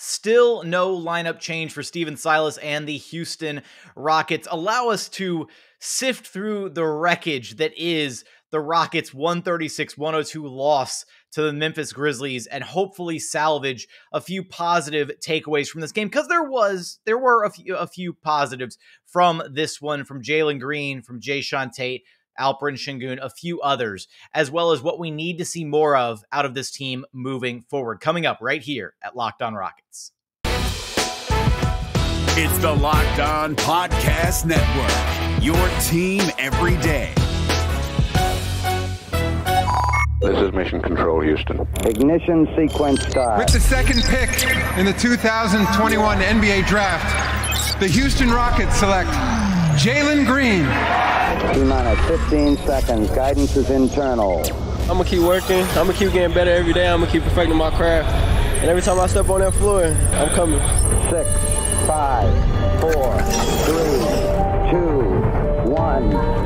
Still no lineup change for Stephen Silas and the Houston Rockets. Allow us to sift through the wreckage that is the Rockets' 136-102 loss to the Memphis Grizzlies and hopefully salvage a few positive takeaways from this game, because there were a few positives from this one, from Jalen Green, from Jae'Sean Tate, Alperen Sengun, a few others, as well as what we need to see more of out of this team moving forward. Coming up right here at Locked On Rockets. It's the Locked On Podcast Network, your team every day. This is Mission Control, Houston. Ignition sequence start. With the second pick in the 2021 NBA Draft, the Houston Rockets select Jalen Green. T-minus 15 seconds. Guidance is internal. I'm going to keep working. I'm going to keep getting better every day. I'm going to keep perfecting my craft. And every time I step on that floor, I'm coming. 6, 5, 4, 3, 2, 1.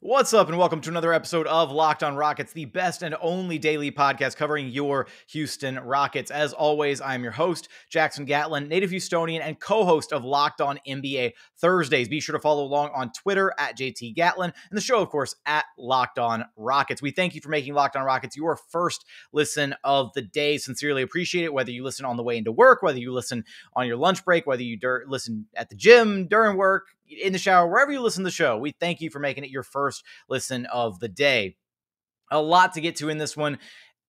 What's up, and welcome to another episode of Locked On Rockets, the best and only daily podcast covering your Houston Rockets. As always, I'm your host, Jackson Gatlin, native Houstonian and co-host of Locked On NBA Thursdays. Be sure to follow along on Twitter at JT Gatlin, and the show, of course, at Locked On Rockets. We thank you for making Locked On Rockets your first listen of the day. Sincerely appreciate it, whether you listen on the way into work, whether you listen on your lunch break, whether you listen at the gym, during work, in the shower, wherever you listen to the show. We thank you for making it your first listen of the day. A lot to get to in this one.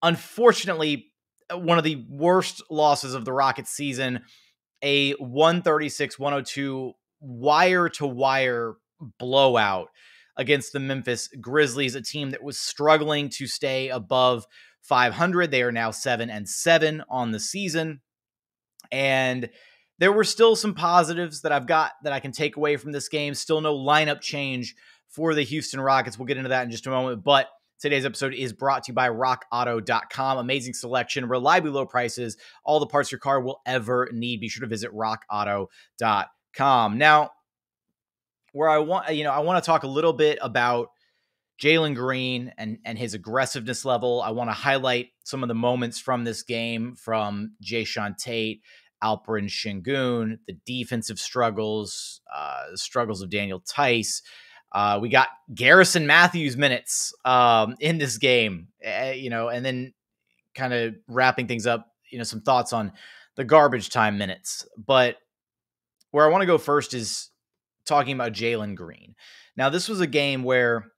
Unfortunately, one of the worst losses of the Rockets season, a 136-102 wire-to-wire blowout against the Memphis Grizzlies, a team that was struggling to stay above 500. They are now 7-7 on the season. And there were still some positives that I've got that I can take away from this game. Still no lineup change for the Houston Rockets. We'll get into that in just a moment. But today's episode is brought to you by rockauto.com. Amazing selection, reliably low prices, all the parts your car will ever need. Be sure to visit rockauto.com. Now, where I want to talk a little bit about Jalen Green and his aggressiveness level. I want to highlight some of the moments from this game from Jae'Sean Tate, Alperen Sengun, the defensive struggles, struggles of Daniel Theis. We got Garrison Matthews minutes in this game, and then kind of wrapping things up, some thoughts on the garbage time minutes. But where I want to go first is talking about Jalen Green. Now, this was a game where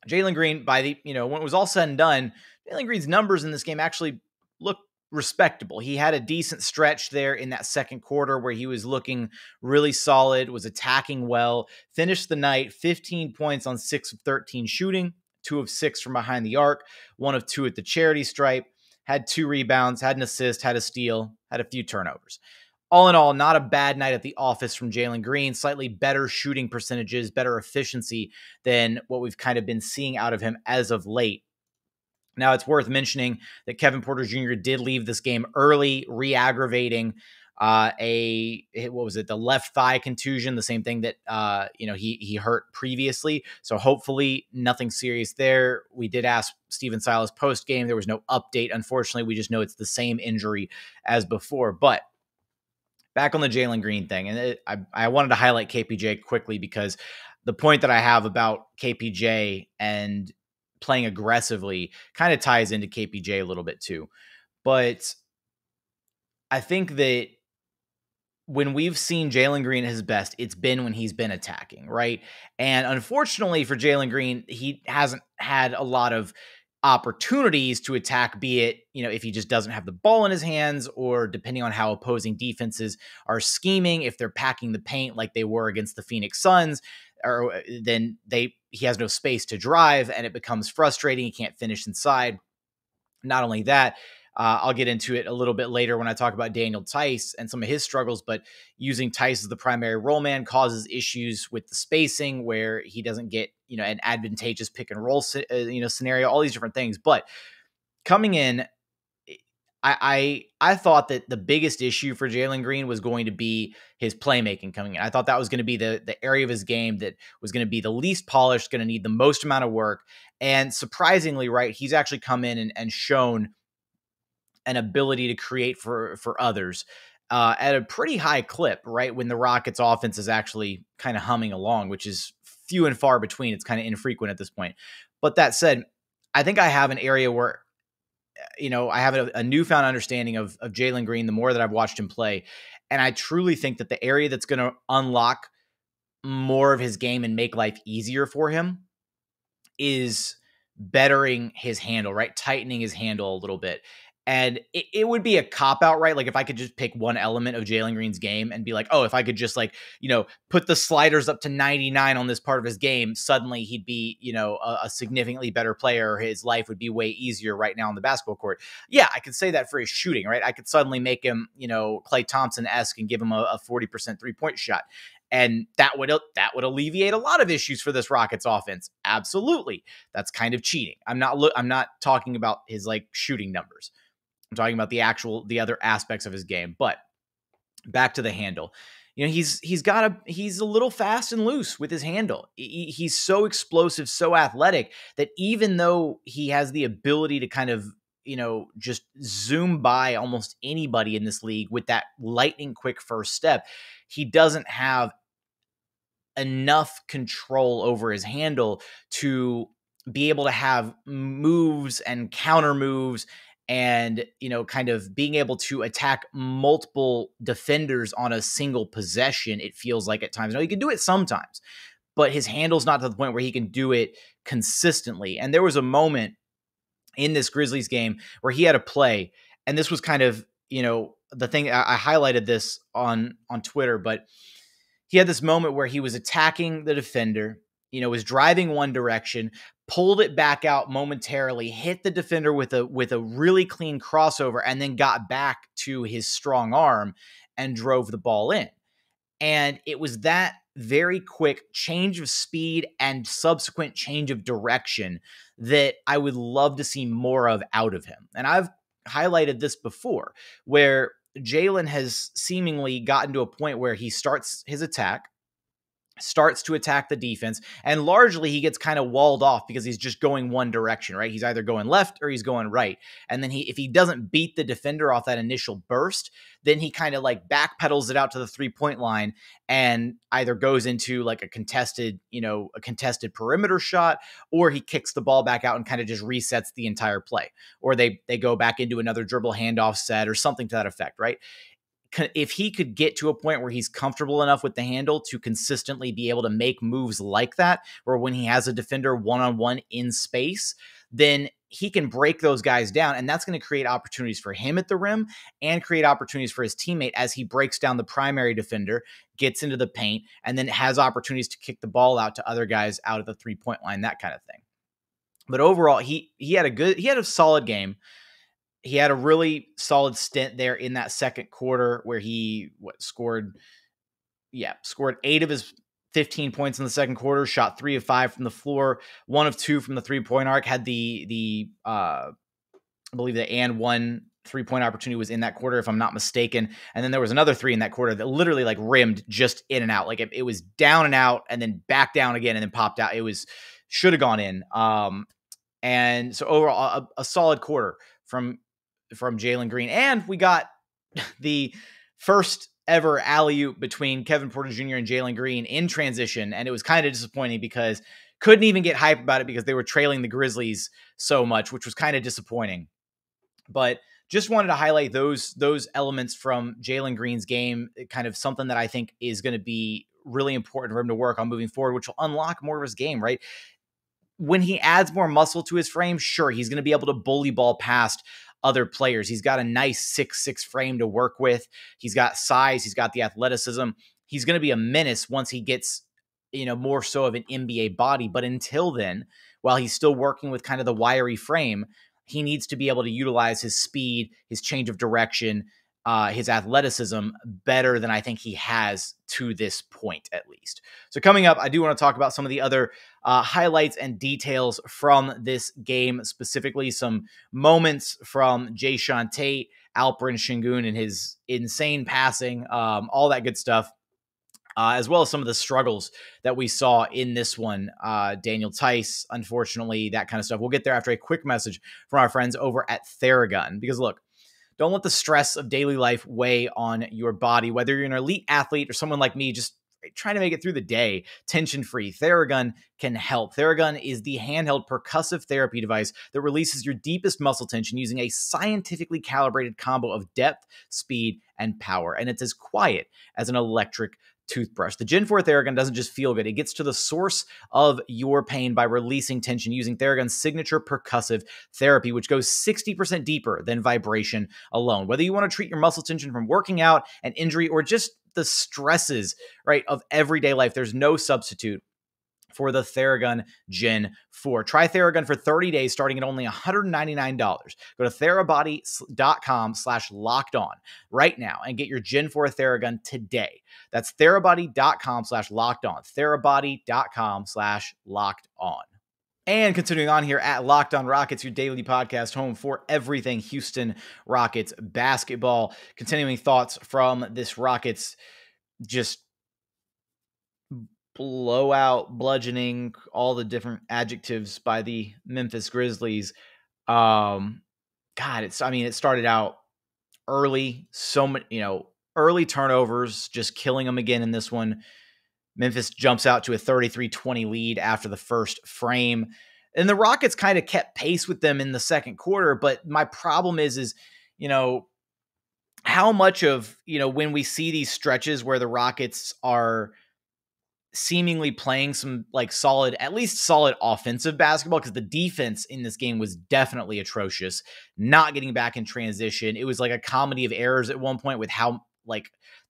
Jalen Green, when it was all said and done, Jalen Green's numbers in this game actually looked respectable. He had a decent stretch there in that second quarter where he was looking really solid, was attacking well, finished the night 15 points on 6 of 13 shooting, 2 of 6 from behind the arc, 1 of 2 at the charity stripe, had 2 rebounds, had an assist, had a steal, had a few turnovers. All in all, not a bad night at the office from Jalen Green, slightly better shooting percentages, better efficiency than what we've kind of been seeing out of him as of late. Now, it's worth mentioning that Kevin Porter Jr. did leave this game early, re-aggravating the left thigh contusion, the same thing that he hurt previously. So hopefully nothing serious there. We did ask Stephen Silas post-game. There was no update. Unfortunately, we just know it's the same injury as before. But back on the Jalen Green thing, and I wanted to highlight KPJ quickly because the point that I have about KPJ and playing aggressively kind of ties into KPJ a little bit too. But I think that when we've seen Jalen Green at his best, it's been when he's been attacking, right? And unfortunately for Jalen Green, he hasn't had a lot of opportunities to attack, be it, if he just doesn't have the ball in his hands, or depending on how opposing defenses are scheming, if they're packing the paint like they were against the Phoenix Suns, or then he has no space to drive and it becomes frustrating. He can't finish inside. Not only that, I'll get into it a little bit later when I talk about Daniel Theis and some of his struggles, but using Theis as the primary role man causes issues with the spacing where he doesn't get, an advantageous pick and roll, scenario, all these different things. But coming in, I thought that the biggest issue for Jalen Green was going to be his playmaking coming in. I thought that was going to be the area of his game that was going to be the least polished, going to need the most amount of work. And surprisingly, right, he's actually come in and shown an ability to create for others at a pretty high clip, right? When the Rockets offense is actually kind of humming along, which is few and far between. It's kind of infrequent at this point. But that said, I think I have an area where, I have a newfound understanding of Jalen Green the more that I've watched him play. And I truly think that the area that's going to unlock more of his game and make life easier for him is bettering his handle, right? Tightening his handle a little bit. And it would be a cop-out, right? Like if I could just pick one element of Jalen Green's game and be like, oh, if I could just put the sliders up to 99 on this part of his game, suddenly he'd be, a significantly better player. Or his life would be way easier right now on the basketball court. Yeah, I could say that for his shooting, right? I could suddenly make him, Klay Thompson-esque and give him a 40% three-point shot. And that would alleviate a lot of issues for this Rockets offense. Absolutely. That's kind of cheating. I'm not talking about his shooting numbers. I'm talking about the other aspects of his game. But back to the handle. He's a little fast and loose with his handle. He's so explosive, so athletic that even though he has the ability to kind of, just zoom by almost anybody in this league with that lightning quick first step, he doesn't have enough control over his handle to be able to have moves and counter moves and, kind of being able to attack multiple defenders on a single possession, it feels like at times. Now, he can do it sometimes, but his handle's not to the point where he can do it consistently. And there was a moment in this Grizzlies game where he had a play, and this was kind of, the thing, I highlighted this on Twitter, but he had this moment where he was attacking the defender, was driving one direction, pulled it back out momentarily, hit the defender with a really clean crossover, and then got back to his strong arm and drove the ball in. And it was that very quick change of speed and subsequent change of direction that I would love to see more of out of him. And I've highlighted this before, where Jalen has seemingly gotten to a point where he starts his attack, starts to attack the defense, and largely he gets kind of walled off because he's just going one direction, right? He's either going left or he's going right. And then if he doesn't beat the defender off that initial burst, then he kind of backpedals it out to the 3-point line and either goes into a contested perimeter shot, or he kicks the ball back out and kind of just resets the entire play, or they go back into another dribble handoff set or something to that effect, right? If he could get to a point where he's comfortable enough with the handle to consistently be able to make moves like that, or when he has a defender one-on-one in space, then he can break those guys down. And that's going to create opportunities for him at the rim and create opportunities for his teammate as he breaks down the primary defender, gets into the paint, and then has opportunities to kick the ball out to other guys out of the 3-point line, that kind of thing. But overall, he had a solid game. He had a really solid stint there in that second quarter where he scored 8 of his 15 points in the second quarter, shot 3 of 5 from the floor, 1 of 2 from the 3-point arc, had I believe the and 1 3-point opportunity was in that quarter, if I'm not mistaken. And then there was another 3 in that quarter that literally rimmed just in and out. It was down and out and then back down again and then popped out. Should have gone in. And so overall a solid quarter from Jalen Green. And we got the first ever alley-oop between Kevin Porter Jr. and Jalen Green in transition. And it was kind of disappointing because couldn't even get hype about it because they were trailing the Grizzlies so much, which was kind of disappointing. But just wanted to highlight those elements from Jalen Green's game, kind of something that I think is going to be really important for him to work on moving forward, which will unlock more of his game, right? When he adds more muscle to his frame, sure, he's going to be able to bully ball past other players. He's got a nice 6'6" frame to work with. He's got size. He's got the athleticism. He's going to be a menace once he gets, more so of an NBA body. But until then, while he's still working with kind of the wiry frame, he needs to be able to utilize his speed, his change of direction, his athleticism better than I think he has to this point, at least. So coming up, I do want to talk about some of the other highlights and details from this game, specifically some moments from Jae'Sean Tate, Alperen Sengun, and his insane passing, all that good stuff. As well as some of the struggles that we saw in this one. Daniel Theis, unfortunately, that kind of stuff. We'll get there after a quick message from our friends over at Theragun. Because look, don't let the stress of daily life weigh on your body. Whether you're an elite athlete or someone like me, just trying to make it through the day tension-free, Theragun can help. Theragun is the handheld percussive therapy device that releases your deepest muscle tension using a scientifically calibrated combo of depth, speed, and power. And it's as quiet as an electric toothbrush. The Gen 4 Theragun doesn't just feel good. It gets to the source of your pain by releasing tension using Theragun's signature percussive therapy, which goes 60% deeper than vibration alone. Whether you want to treat your muscle tension from working out, an injury, or just the stresses, right, of everyday life, there's no substitute for the Theragun Gen 4. Try Theragun for 30 days starting at only $199. Go to therabody.com/lockedon right now and get your Gen 4 Theragun today. That's therabody.com/lockedon. therabody.com/lockedon. And continuing on here at Locked On Rockets, your daily podcast home for everything Houston Rockets basketball. Continuing thoughts from this Rockets just blowout, bludgeoning, all the different adjectives by the Memphis Grizzlies. It started out early, early turnovers, just killing them again in this one. Memphis jumps out to a 33-20 lead after the first frame. And the Rockets kind of kept pace with them in the second quarter. But my problem is, how much of, when we see these stretches where the Rockets are seemingly playing some at least solid offensive basketball, because the defense in this game was definitely atrocious, not getting back in transition. It was like a comedy of errors at one point with how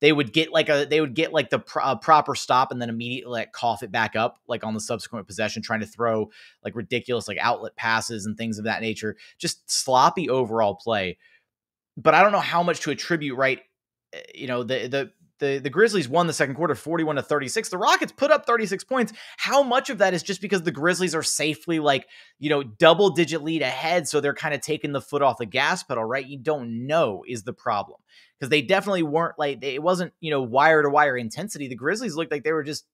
they would get the proper stop and then immediately cough it back up on the subsequent possession, trying to throw ridiculous outlet passes and things of that nature. Just sloppy overall play. But I don't know how much to attribute, right? The Grizzlies won the second quarter 41-36. The Rockets put up 36 points. How much of that is just because the Grizzlies are safely double-digit lead ahead, so they're kind of taking the foot off the gas pedal, right? You don't know is the problem. Because they definitely weren't it wasn't, wire-to-wire intensity. The Grizzlies looked like they were just,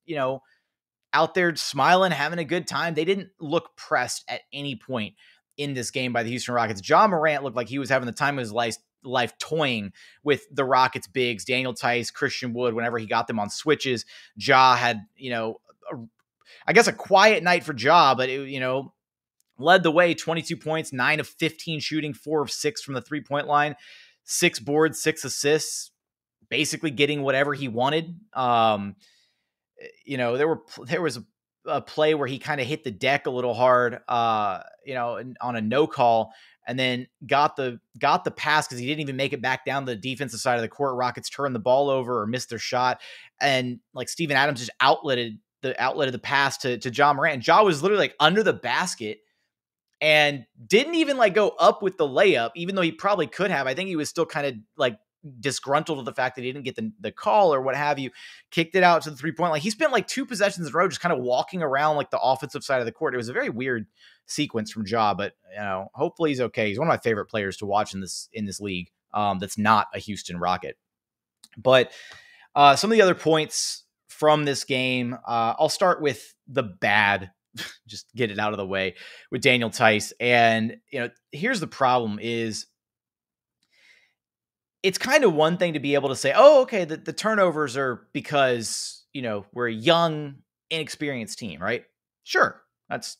out there smiling, having a good time. They didn't look pressed at any point in this game by the Houston Rockets. Ja Morant looked like he was having the time of his life toying with the Rockets bigs, Daniel Theis, Christian Wood, whenever he got them on switches. Ja had, a quiet night for Ja, but it, led the way, 22 points, 9 of 15 shooting, 4 of 6 from the three-point line, 6 boards, 6 assists, basically getting whatever he wanted. There was a play where he kind of hit the deck a little hard, on a no call, and then got the pass because he didn't even make it back down the defensive side of the court. Rockets turned the ball over or missed their shot, and Steven Adams just outletted the pass to Ja Morant. And Ja was literally under the basket and didn't even go up with the layup, even though he probably could have. I think he was still kind of disgruntled with the fact that he didn't get the call or what have you. Kicked it out to the 3-point line. He spent 2 possessions in a row just kind of walking around the offensive side of the court. It was a very weird sequence from Ja, but hopefully he's okay. He's one of my favorite players to watch in this league. That's not a Houston Rocket. But some of the other points from this game, I'll start with the bad. Just get it out of the way with Daniel Theis. And here's the problem is, it's kind of one thing to be able to say, oh, okay, the turnovers are because, we're a young, inexperienced team, right? Sure, that's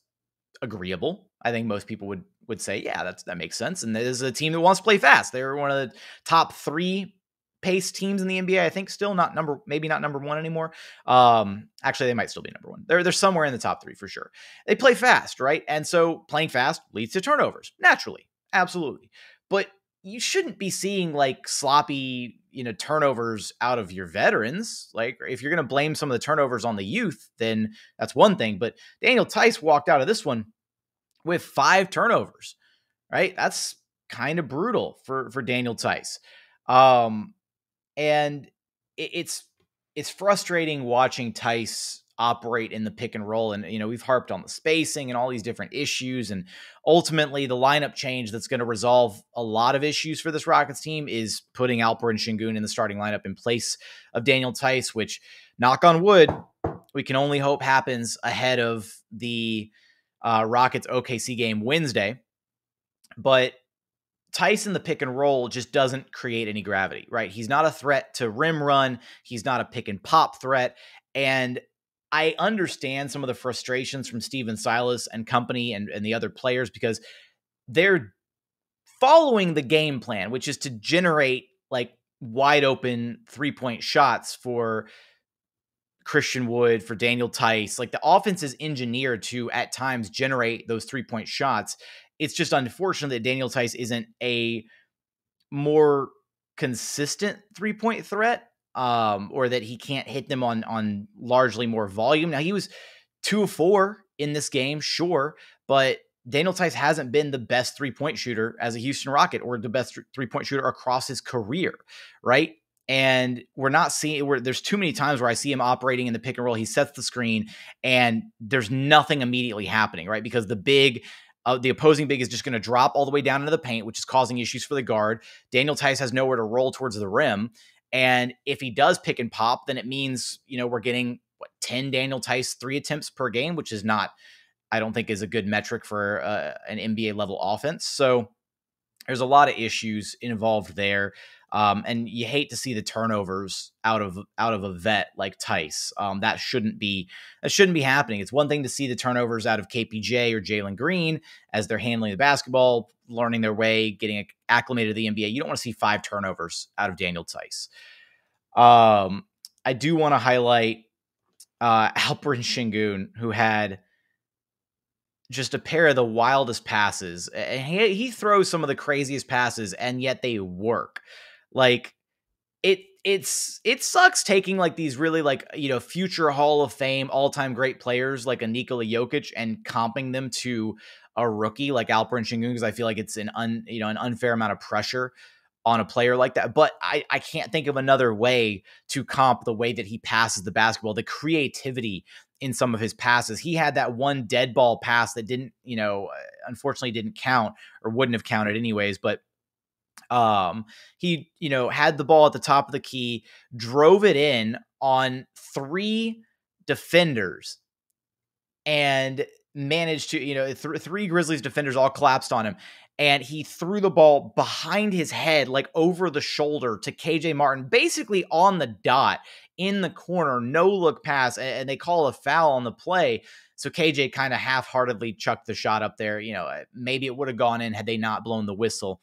agreeable. I think most people would say, yeah, that makes sense. And this is a team that wants to play fast. They're one of the top 3 pace teams in the NBA. I think still maybe not number 1 anymore. Actually, they might still be number 1. They're somewhere in the top 3 for sure. They play fast, right? And so playing fast leads to turnovers, naturally, absolutely. But you shouldn't be seeing sloppy, turnovers out of your veterans. If you're going to blame some of the turnovers on the youth, then that's one thing. But Daniel Theis walked out of this one with 5 turnovers, right? That's kind of brutal for Daniel Theis. And it's frustrating watching Theis operate in the pick and roll. And, we've harped on the spacing and all these different issues. And ultimately, the lineup change that's going to resolve a lot of issues for this Rockets team is putting Alperen Sengun in the starting lineup in place of Daniel Theis, which, knock on wood, we can only hope happens ahead of the Rockets OKC game Wednesday. But Theis in the pick and roll just doesn't create any gravity, right? He's not a threat to rim run. He's not a pick and pop threat. And I understand some of the frustrations from Steven Silas and company and the other players because they're following the game plan, which is to generate like wide open 3-point shots for Christian Wood, for Daniel Theis. Like the offense is engineered to at times generate those 3-point shots. It's just unfortunate that Daniel Theis isn't a more consistent 3-point threat, or that he can't hit them on largely more volume. Now, he was 2 of 4 in this game, sure, but Daniel Theis hasn't been the best 3-point shooter as a Houston Rocket or the best 3-point shooter across his career, right? And we're not seeing there's too many times where I see him operating in the pick and roll. He sets the screen and there's nothing immediately happening, right? Because the opposing big is just going to drop all the way down into the paint, which is causing issues for the guard. Daniel Theis has nowhere to roll towards the rim. And if he does pick and pop, then it means, we're getting 10 Daniel Theis 3 attempts per game, which is not, I don't think is a good metric for an NBA level offense. So there's a lot of issues involved there. And you hate to see the turnovers out of a vet like Theis. That shouldn't be happening. It's one thing to see the turnovers out of KPJ or Jalen Green as they're handling the basketball, learning their way, getting acclimated to the NBA. You don't want to see 5 turnovers out of Daniel Theis. I do want to highlight Alperen Sengun, who had just a pair of the wildest passes. And he throws some of the craziest passes, and yet they work. Like it sucks taking like these really like, future Hall of Fame, all-time great players like a Nikola Jokic and comping them to a rookie like Alperen Sengun, because I feel like it's an unfair amount of pressure on a player like that. But I can't think of another way to comp the way that he passes the basketball, the creativity in some of his passes. He had that one dead ball pass that didn't, unfortunately didn't count or wouldn't have counted anyways. But he, had the ball at the top of the key, drove it in on 3 defenders and managed to, 3 Grizzlies defenders all collapsed on him. And he threw the ball behind his head, like over the shoulder to KJ Martin, basically on the dot in the corner, no look pass. And they call a foul on the play. So KJ kind of half-heartedly chucked the shot up there. Maybe it would have gone in had they not blown the whistle.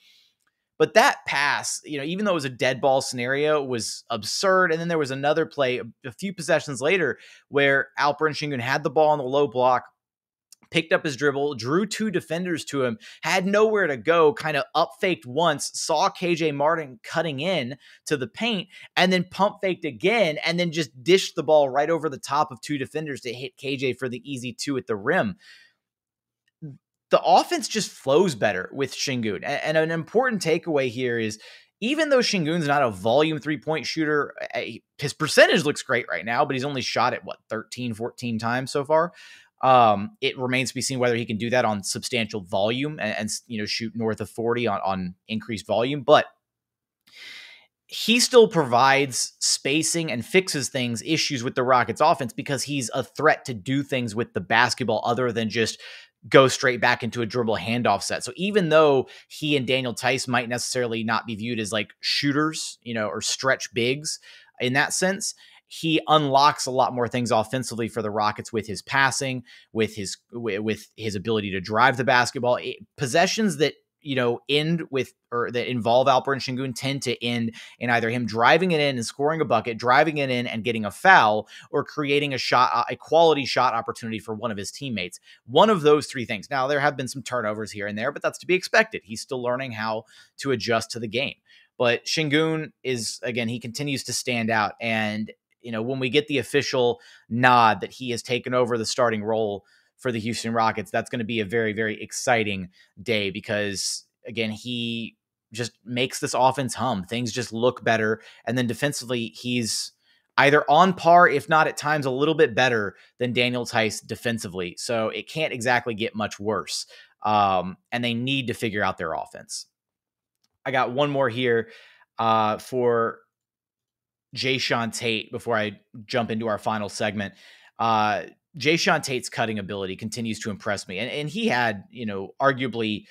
But that pass, even though it was a dead ball scenario, was absurd. And then there was another play a few possessions later where Alperen Sengun had the ball on the low block, picked up his dribble, drew 2 defenders to him, had nowhere to go, kind of up faked once, saw KJ Martin cutting in to the paint, and then pump faked again, and then just dished the ball right over the top of 2 defenders to hit KJ for the easy 2 at the rim. The offense just flows better with Sengun. And an important takeaway here is, even though Sengun's not a volume 3-point shooter, his percentage looks great right now, but he's only shot it, 13, 14 times so far. It remains to be seen whether he can do that on substantial volume and shoot north of 40 on increased volume. But he still provides spacing and fixes issues with the Rockets offense, because he's a threat to do things with the basketball other than just go straight back into a dribble handoff set. So even though he and Daniel Theis might necessarily not be viewed as like shooters, or stretch bigs in that sense, he unlocks a lot more things offensively for the Rockets with his passing, with his ability to drive the basketball. Possessions that end with, or that involve Alperen Sengun, tend to end in either him driving it in and scoring a bucket, driving it in and getting a foul, or creating a quality shot opportunity for one of his teammates. One of those 3 things. Now, there have been some turnovers here and there, but that's to be expected. He's still learning how to adjust to the game. But Sengun he continues to stand out. And, when we get the official nod that he has taken over the starting role for the Houston Rockets, that's going to be a very, very exciting day, because again, he just makes this offense hum. Things just look better. And then defensively, he's either on par, if not at times a little bit better than Daniel Theis defensively. So it can't exactly get much worse. And they need to figure out their offense. I got one more here for Jae'Sean Tate before I jump into our final segment. Jae'Sean Tate's cutting ability continues to impress me. And he had, arguably,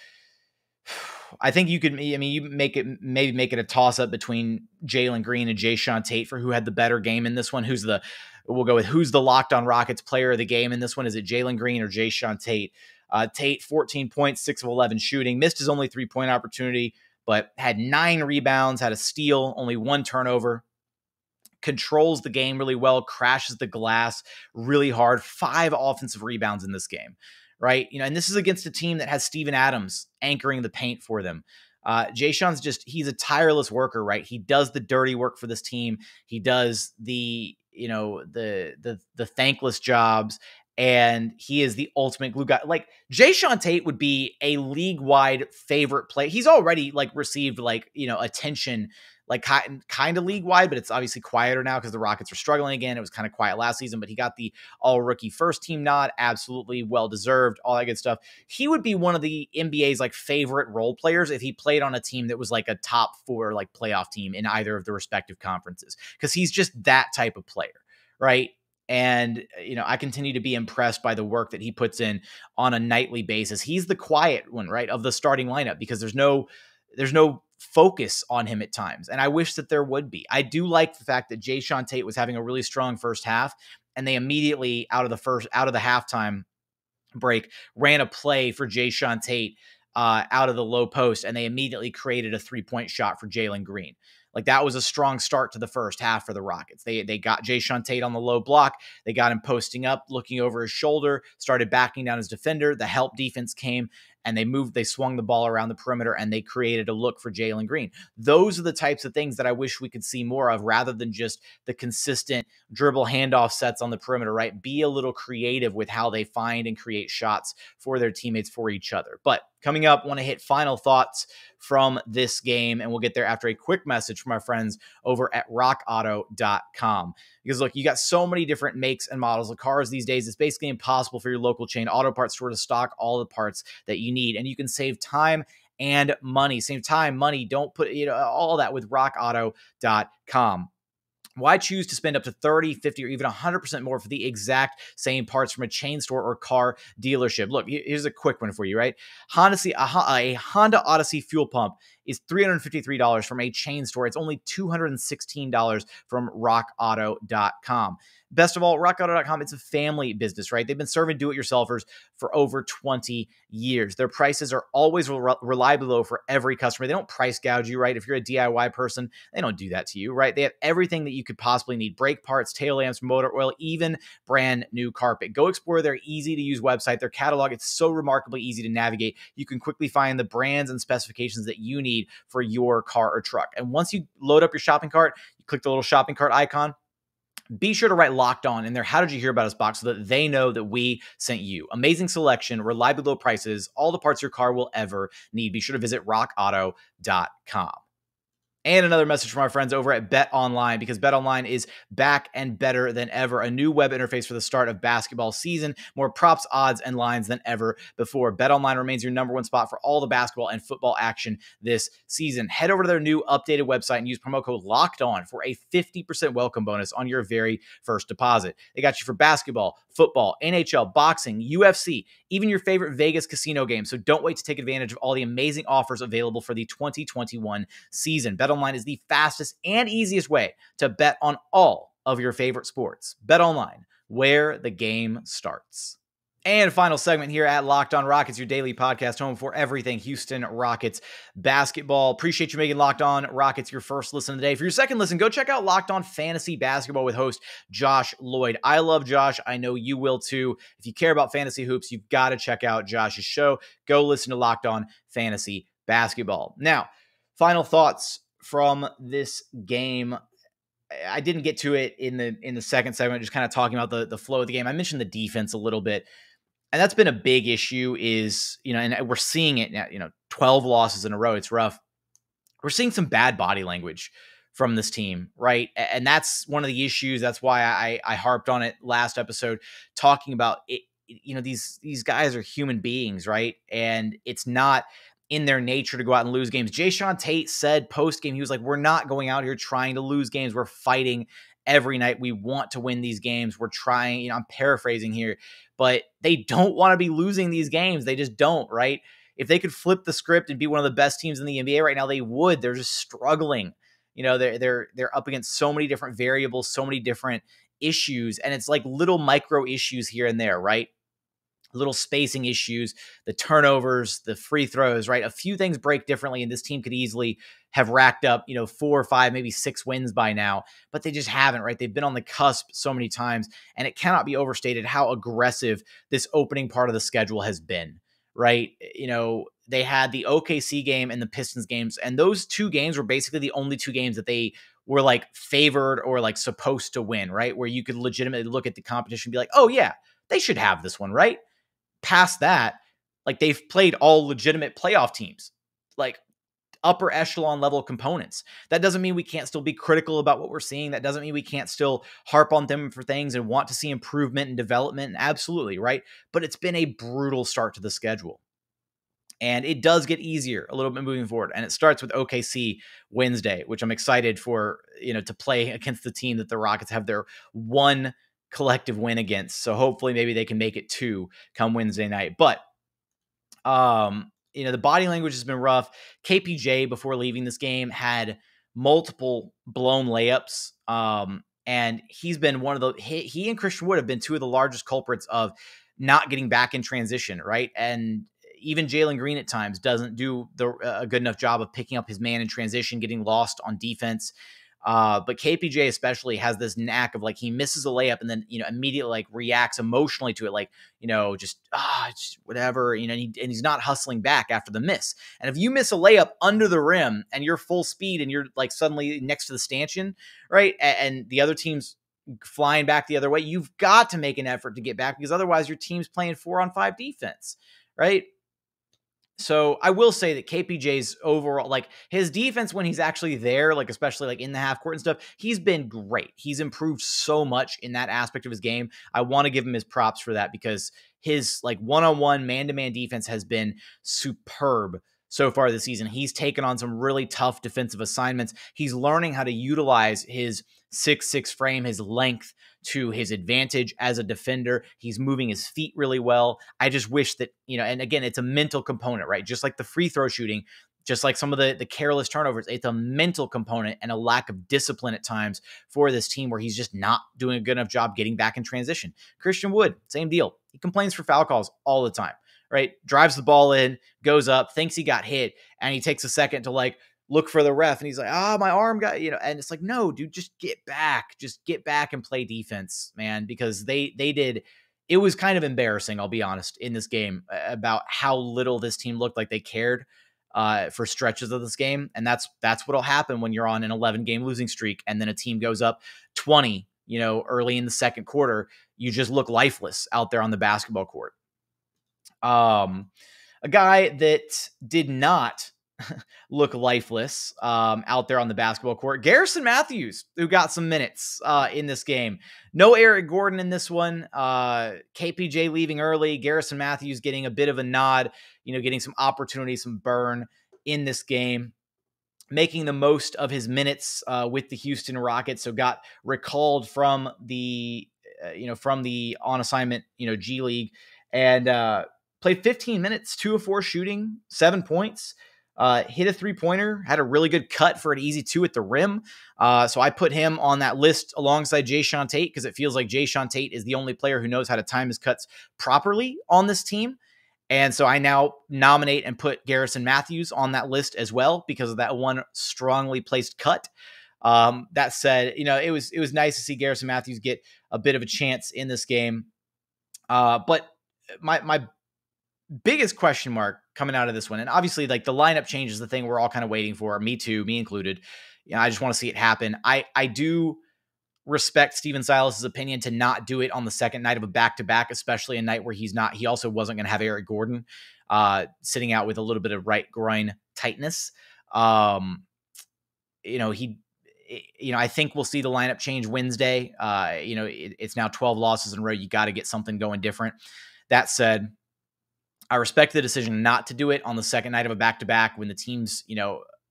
I think you could, you make it a toss up between Jalen Green and Jae'Sean Tate for who had the better game in this one. Who's the Locked On Rockets player of the game in this one? Is it Jalen Green or Jae'Sean Tate? Tate, 14 points, 6 of 11 shooting, missed his only 3-point opportunity, but had 9 rebounds, had a steal, only 1 turnover. Controls the game really well, crashes the glass really hard, 5 offensive rebounds in this game, right? And this is against a team that has Steven Adams anchoring the paint for them. Jae'Sean's he's a tireless worker, right? He does the dirty work for this team. He does the thankless jobs, and he is the ultimate glue guy. Like, Jae'Sean Tate would be a league-wide favorite player. He's already received attention, kind of league-wide, but it's obviously quieter now because the Rockets are struggling again. It was kind of quiet last season, but he got the all-rookie first team nod. Absolutely well-deserved, all that good stuff. He would be one of the NBA's favorite role players if he played on a team that was a top 4 playoff team in either of the respective conferences, because he's just that type of player, right? And, I continue to be impressed by the work that he puts in on a nightly basis. He's the quiet one, right, of the starting lineup, because there's no focus on him at times. And I wish that there would be. I do like the fact that Jae'Sean Tate was having a really strong first half, and they immediately out of the halftime break ran a play for Jae'Sean Tate out of the low post, and they immediately created a 3-point shot for Jalen Green. That was a strong start to the first half for the Rockets. They got Jae'Sean Tate on the low block. They got him posting up, looking over his shoulder, started backing down his defender. The help defense came, and they swung the ball around the perimeter, and they created a look for Jalen Green. Those are the types of things that I wish we could see more of, rather than just the consistent dribble handoff sets on the perimeter, right? Be a little creative with how they find and create shots for their teammates, for each other. But coming up, want to hit final thoughts from this game, and we'll get there after a quick message from our friends over at rockauto.com. Because look, you got so many different makes and models of cars these days. It's basically impossible for your local chain auto parts store to stock all the parts that you need, and you can save time and money. Save time, money. Don't put all that with rockauto.com. Why choose to spend up to 30, 50, or even 100% more for the exact same parts from a chain store or car dealership? Look, here's a quick one for you, right? A Honda Odyssey fuel pump is $353 from a chain store. It's only $216 from rockauto.com. Best of all, rockauto.com, it's a family business, right? They've been serving do-it-yourselfers for over 20 years. Their prices are always reliably low for every customer. They don't price gouge you, right? If you're a DIY person, they don't do that to you, right? They have everything that you could possibly need: brake parts, tail lamps, motor oil, even brand new carpet. Go explore their easy-to-use website. Their catalog, it's so remarkably easy to navigate. You can quickly find the brands and specifications that you need for your car or truck. And once you load up your shopping cart, you click the little shopping cart icon. Be sure to write Locked On in their How Did You Hear About Us box so that they know that we sent you. Amazing selection, reliably low prices, all the parts your car will ever need. Be sure to visit rockauto.com. And another message from our friends over at Bet Online, because Bet Online is back and better than ever. A new web interface for the start of basketball season, more props, odds, and lines than ever before. Bet Online remains your number one spot for all the basketball and football action this season. Head over to their new updated website and use promo code Locked On for a 50% welcome bonus on your very first deposit. They got you for basketball, football, NHL, boxing, UFC, even your favorite Vegas casino game. So don't wait to take advantage of all the amazing offers available for the 2021 season. BetOnline is the fastest and easiest way to bet on all of your favorite sports. BetOnline, where the game starts. And final segment here at Locked On Rockets, your daily podcast home for everything Houston Rockets basketball. Appreciate you making Locked On Rockets your first listen of the day. For your second listen, go check out Locked On Fantasy Basketball with host Josh Lloyd. I love Josh. I know you will too. If you care about fantasy hoops, you've got to check out Josh's show. Go listen to Locked On Fantasy Basketball. Now, final thoughts from this game. I didn't get to it in the second segment, just kind of talking about the flow of the game. I mentioned the defense a little bit. And that's been a big issue is, and we're seeing it now, 12 losses in a row. It's rough. we're seeing some bad body language from this team, right? And that's one of the issues. That's why I harped on it last episode, talking about it. These guys are human beings, right? And it's not in their nature to go out and lose games. Jae'Sean Tate said post-game, he was like, we're not going out here trying to lose games. We're fighting every night. We want to win these games. We're trying, I'm paraphrasing here, but they don't want to be losing these games. They just don't, right? If they could flip the script and be one of the best teams in the NBA right now, they would. They're just struggling. They're up against so many different variables, so many different issues, and it's like little micro issues here and there, right? Little spacing issues, the turnovers, the free throws, right? A few things break differently, and this team could easily have racked up, 4 or 5, maybe 6 wins by now, but they just haven't, right? They've been on the cusp so many times, and it cannot be overstated how aggressive this opening part of the schedule has been, right? They had the OKC game and the Pistons games, and those 2 games were basically the only 2 games that they were like favored or like supposed to win, right? Where you could legitimately look at the competition and be like, oh yeah, they should have this one, right? Past that, like they've played all legitimate playoff teams, like upper echelon level components. That doesn't mean we can't still be critical about what we're seeing. That doesn't mean we can't still harp on them for things and want to see improvement and development. Absolutely, right? But it's been a brutal start to the schedule. And it does get easier a little bit moving forward. And it starts with OKC Wednesday, which I'm excited for, to play against the team that the Rockets have their one collective win against. So hopefully maybe they can make it 2 come Wednesday night. But, the body language has been rough. KPJ, before leaving this game, had multiple blown layups. And he's been one of the, he and Christian Wood have been 2 of the largest culprits of not getting back in transition, right? And even Jalen Green at times doesn't do a good enough job of picking up his man in transition, getting lost on defense. But KPJ especially has this knack of like, he misses a layup and then, immediately like reacts emotionally to it. Like, just whatever, and he's not hustling back after the miss. And if you miss a layup under the rim and you're full speed and you're like suddenly next to the stanchion, right? And the other team's flying back the other way, you've got to make an effort to get back because otherwise your team's playing 4-on-5 defense, right? So I will say that KPJ's overall, like his defense when he's actually there, like especially like in the half court and stuff, he's been great. He's improved so much in that aspect of his game. I want to give him his props for that because his like one-on-one man-to-man defense has been superb so far this season. He's taken on some really tough defensive assignments. He's learning how to utilize his 6'6" frame, his length to his advantage as a defender. He's moving his feet really well. I just wish that, and again, it's a mental component, right? Just like the free throw shooting, just like some of the careless turnovers, it's a mental component and a lack of discipline at times for this team where he's just not doing a good enough job getting back in transition. Christian Wood, same deal. He complains for foul calls all the time, right? Drives the ball in, goes up, thinks he got hit, and he takes a second to like look for the ref and he's like, my arm got, and it's like, no, dude, just get back and play defense, man, because they did. It was kind of embarrassing, I'll be honest, in this game about how little this team looked like they cared for stretches of this game. And that's what'll happen when you're on an 11-game losing streak and then a team goes up 20, early in the second quarter. You just look lifeless out there on the basketball court. A guy that did not look lifeless out there on the basketball court, Garrison Matthews, who got some minutes in this game. No Eric Gordon in this one. KPJ leaving early. Garrison Matthews getting a bit of a nod, getting some opportunity, some burn in this game, making the most of his minutes with the Houston Rockets. So got recalled from the on assignment, G League, and played 15 minutes, 2 of 4 shooting, 7 points. Hit a 3-pointer, had a really good cut for an easy 2 at the rim. So I put him on that list alongside Jae'Sean Tate because it feels like Jae'Sean Tate is the only player who knows how to time his cuts properly on this team. And so I now nominate and put Garrison Matthews on that list as well because of that one strongly placed cut. That said, it was nice to see Garrison Matthews get a bit of a chance in this game. But my biggest question mark coming out of this one, and obviously like the lineup change is the thing we're all kind of waiting for, me too, me included. I just want to see it happen. I do respect Steven Silas's opinion to not do it on the second night of a back-to-back, especially a night where he also wasn't going to have Eric Gordon sitting out with a little bit of right groin tightness. I think we'll see the lineup change Wednesday. It's now 12 losses in a row. You got to get something going different. That said, I respect the decision not to do it on the second night of a back-to-back when the team's,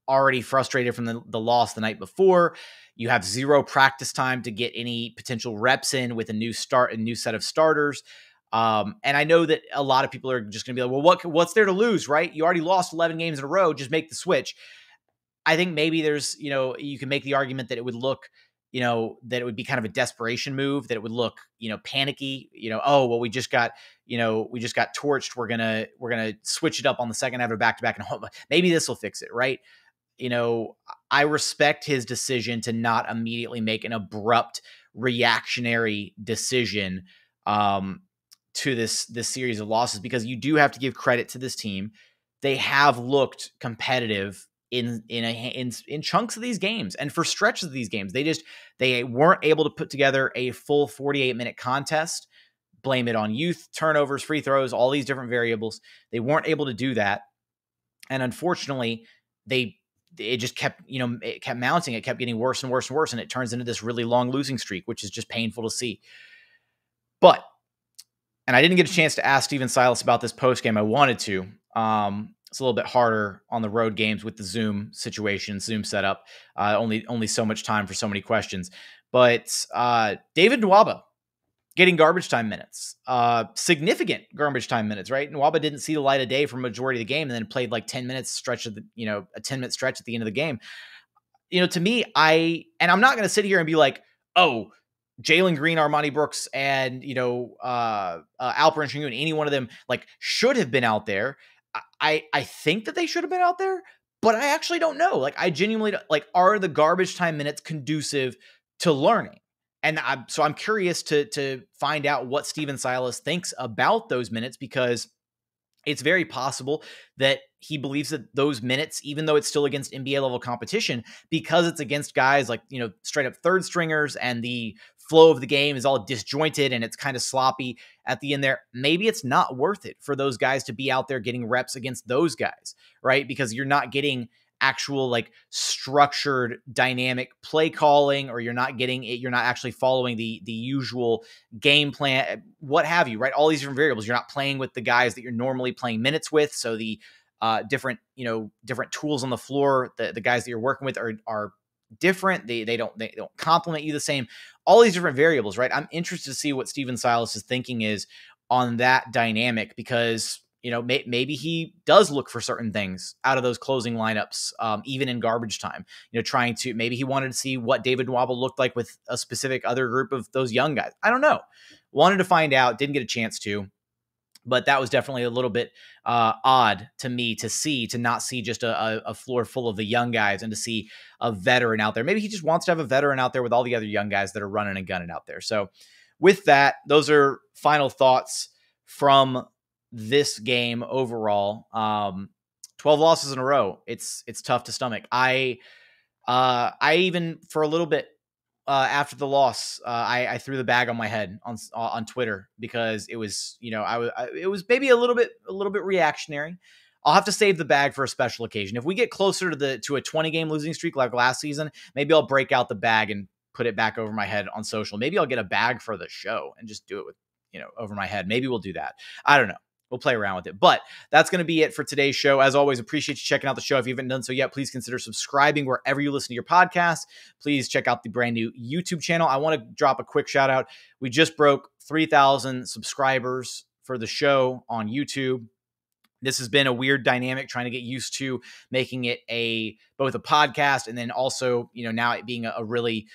already frustrated from the loss the night before. You have zero practice time to get any potential reps in with a new set of starters. And I know that a lot of people are just going to be like, well, what's there to lose, right? You already lost 11 games in a row. Just make the switch. I think maybe there's, you can make the argument that it would look, that it would be kind of a desperation move, that it would look, panicky, we just got torched. We're going to switch it up on the second half of back-to-back and maybe this will fix it. Right. I respect his decision to not immediately make an abrupt reactionary decision, to this series of losses, because you do have to give credit to this team. They have looked competitive in chunks of these games and for stretches of these games. They weren't able to put together a full 48-minute contest. Blame it on youth, turnovers, free throws, all these different variables. They weren't able to do that. And unfortunately, it just kept, it kept mounting. It kept getting worse and worse and worse. And it turns into this really long losing streak, which is just painful to see. And I didn't get a chance to ask Stephen Silas about this post game. I wanted to. It's a little bit harder on the road games with the Zoom situation, Zoom setup. Only so much time for so many questions. But David Nwaba getting garbage time minutes, significant garbage time minutes, right? Nwaba didn't see the light of day for majority of the game, and then played like 10 minutes stretch of a 10-minute stretch at the end of the game. To me, I'm not going to sit here and be like, oh, Jalen Green, Armani Brooks, and Alperen Sengun, any one of them should have been out there. I think that they should have been out there, but I actually don't know. I genuinely are the garbage time minutes conducive to learning? And I'm curious to find out what Stephen Silas thinks about those minutes, because it's very possible that he believes that those minutes, even though it's still against NBA level competition, because it's against guys straight up third stringers and the flow of the game is all disjointed and it's kind of sloppy at the end there, maybe it's not worth it for those guys to be out there getting reps against those guys, right? Because you're not getting actual structured dynamic play calling, or you're not actually following the usual game plan, what have you, right? All these different variables. You're not playing with the guys that you're normally playing minutes with. So the different tools on the floor, the guys that you're working with are different. They don't complement you the same. All these different variables, right? I'm interested to see what Stephen Silas' thinking is on that dynamic, because maybe he does look for certain things out of those closing lineups, even in garbage time, maybe he wanted to see what David Nwaba looked like with a specific other group of those young guys. I don't know. Wanted to find out, didn't get a chance to, but that was definitely a little bit odd to me to not see just a floor full of the young guys and to see a veteran out there. Maybe he just wants to have a veteran out there with all the other young guys that are running and gunning out there. So with that, those are final thoughts from this game overall. 12 losses in a row. It's tough to stomach. I even for a little bit after the loss, I threw the bag on my head on Twitter, because it was, it was maybe a little bit reactionary. I'll have to save the bag for a special occasion. If we get closer to a 20 game losing streak like last season, maybe I'll break out the bag and put it back over my head on social. Maybe I'll get a bag for the show and just do it with, over my head. Maybe we'll do that. I don't know. We'll play around with it. But that's going to be it for today's show. As always, appreciate you checking out the show. If you haven't done so yet, please consider subscribing wherever you listen to your podcast. Please check out the brand new YouTube channel. I want to drop a quick shout out. We just broke 3,000 subscribers for the show on YouTube. This has been a weird dynamic, trying to get used to making it both a podcast and then also, now it being a really,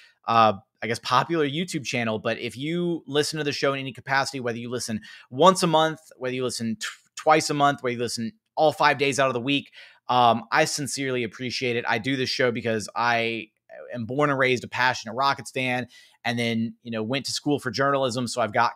popular YouTube channel. But if you listen to the show in any capacity, whether you listen once a month, whether you listen twice a month, whether you listen all 5 days out of the week, I sincerely appreciate it. I do this show because I am born and raised a passionate Rockets fan, and then, went to school for journalism. So I've got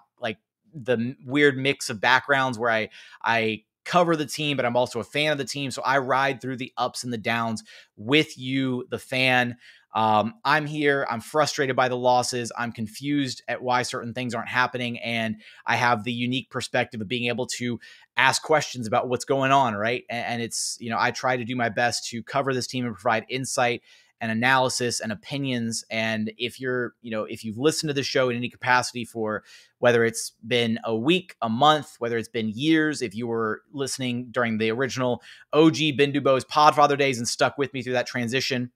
the weird mix of backgrounds where I cover the team, but I'm also a fan of the team. So I ride through the ups and the downs with you, the fan. I'm here. I'm frustrated by the losses. I'm confused at why certain things aren't happening. And I have the unique perspective of being able to ask questions about what's going on, right? And it's, I try to do my best to cover this team and provide insight and analysis and opinions. And if you've listened to the show in any capacity for whether it's been a week, a month, whether it's been years, if you were listening during the original OG Bindubo's Podfather days and stuck with me through that transition,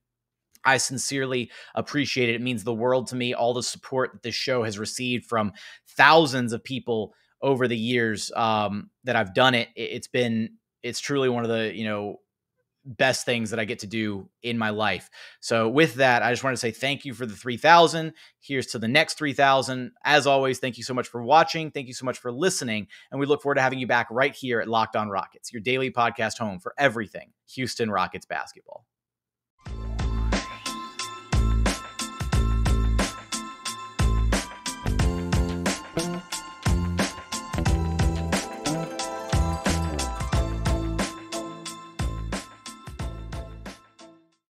I sincerely appreciate it. It means the world to me, all the support that this show has received from thousands of people over the years that I've done it. It's truly one of the, best things that I get to do in my life. So with that, I just want to say thank you for the 3,000. Here's to the next 3,000. As always, thank you so much for watching. Thank you so much for listening. And we look forward to having you back right here at Locked On Rockets, your daily podcast home for everything Houston Rockets basketball.